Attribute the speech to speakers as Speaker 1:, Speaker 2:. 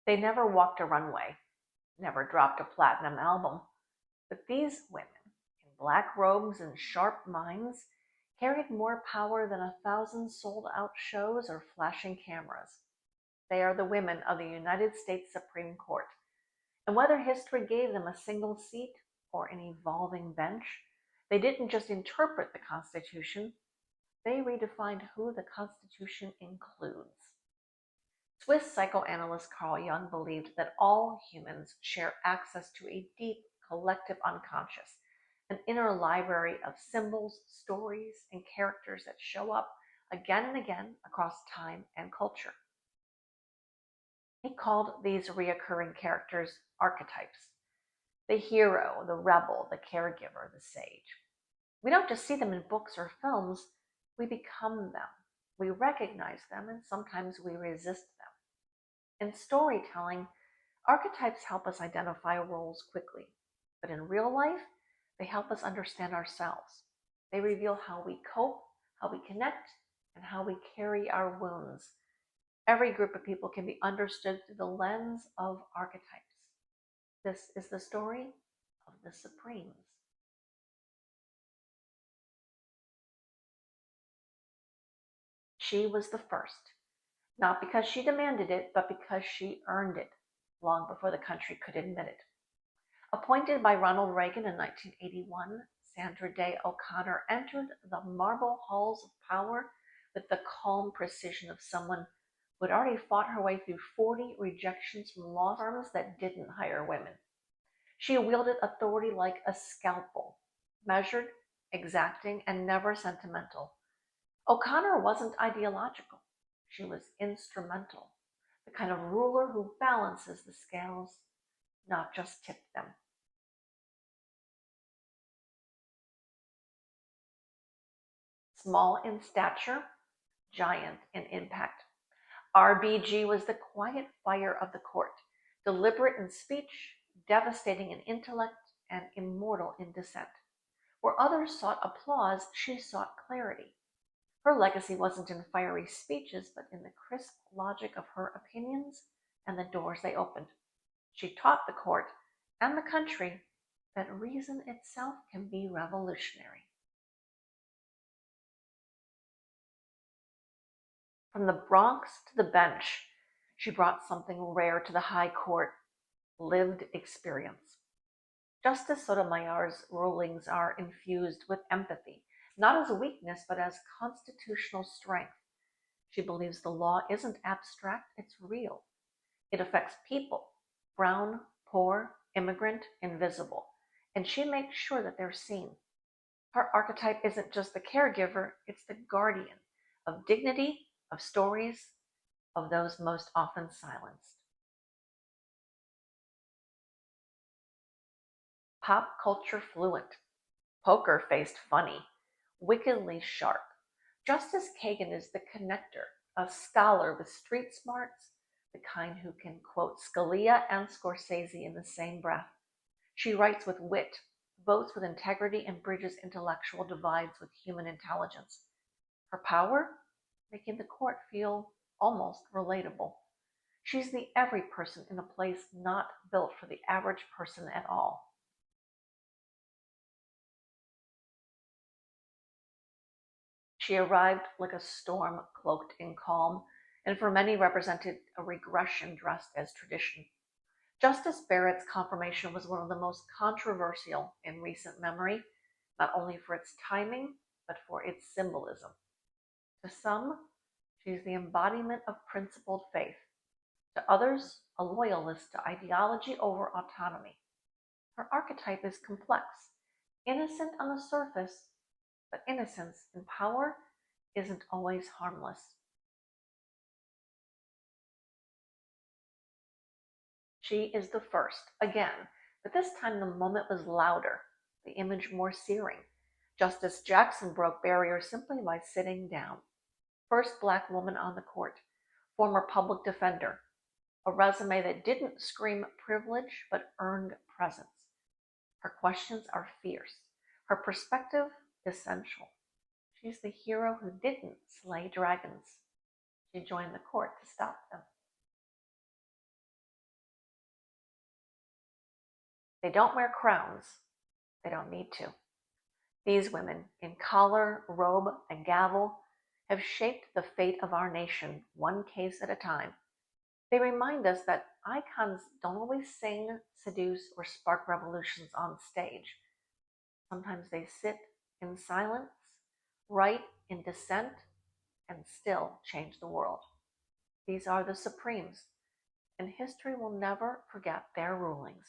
Speaker 1: They never walked a runway, never dropped a platinum album, but these women, in black robes and sharp minds, carried more power than 1,000 sold-out shows or flashing cameras. They are the women of the United States Supreme Court, and whether history gave them a single seat or an evolving bench, they didn't just interpret the Constitution, they redefined who the Constitution includes. Swiss psychoanalyst Carl Jung believed that all humans share access to a deep collective unconscious, an inner library of symbols, stories, and characters that show up again and again across time and culture. He called these recurring characters archetypes: the hero, the rebel, the caregiver, the sage. We don't just see them in books or films, we become them. We recognize them, and sometimes we resist them. In storytelling, archetypes help us identify roles quickly, but in real life, they help us understand ourselves. They reveal how we cope, how we connect, and how we carry our wounds. Every group of people can be understood through the lens of archetypes. This is the story of the Supremes. She was the first, not because she demanded it, but because she earned it, long before the country could admit it. Appointed by Ronald Reagan in 1981, Sandra Day O'Connor entered the marble halls of power with the calm precision of someone who had already fought her way through 40 rejections from law firms that didn't hire women. She wielded authority like a scalpel, measured, exacting, and never sentimental. O'Connor wasn't ideological. She was instrumental, the kind of ruler who balances the scales, not just tip them. Small in stature, giant in impact, RBG was the quiet fire of the court, deliberate in speech, devastating in intellect, and immortal in dissent. Where others sought applause, she sought clarity. Her legacy wasn't in fiery speeches, but in the crisp logic of her opinions and the doors they opened. She taught the court and the country that reason itself can be revolutionary. From the Bronx to the bench, she brought something rare to the high court: lived experience. Justice Sotomayor's rulings are infused with empathy, not as a weakness, but as constitutional strength. She believes the law isn't abstract, it's real. It affects people: brown, poor, immigrant, invisible, and she makes sure that they're seen. Her archetype isn't just the caregiver, it's the guardian of dignity, of stories, of those most often silenced. Pop culture fluent, poker-faced funny, wickedly sharp. Justice Kagan is the connector, a scholar with street smarts, the kind who can quote Scalia and Scorsese in the same breath. She writes with wit, votes with integrity, and bridges intellectual divides with human intelligence. Her power? Making the court feel almost relatable. She's the every person in a place not built for the average person at all. She arrived like a storm cloaked in calm, and for many represented a regression dressed as tradition. Justice Barrett's confirmation was one of the most controversial in recent memory, not only for its timing, but for its symbolism. To some, she's the embodiment of principled faith. To others, a loyalist to ideology over autonomy. Her archetype is complex, innocent on the surface, but innocence in power isn't always harmless. She is the first, again, but this time the moment was louder, the image more searing. Justice Jackson broke barriers simply by sitting down. First Black woman on the court, former public defender, a resume that didn't scream privilege but earned presence. Her questions are fierce, her perspective essential. She's the hero who didn't slay dragons. She joined the court to stop them. They don't wear crowns. They don't need to. These women, in collar, robe, and gavel, have shaped the fate of our nation one case at a time. They remind us that icons don't always sing, seduce, or spark revolutions on stage. Sometimes they sit in silence, write in dissent, and still change the world. These are the Supremes, and history will never forget their rulings.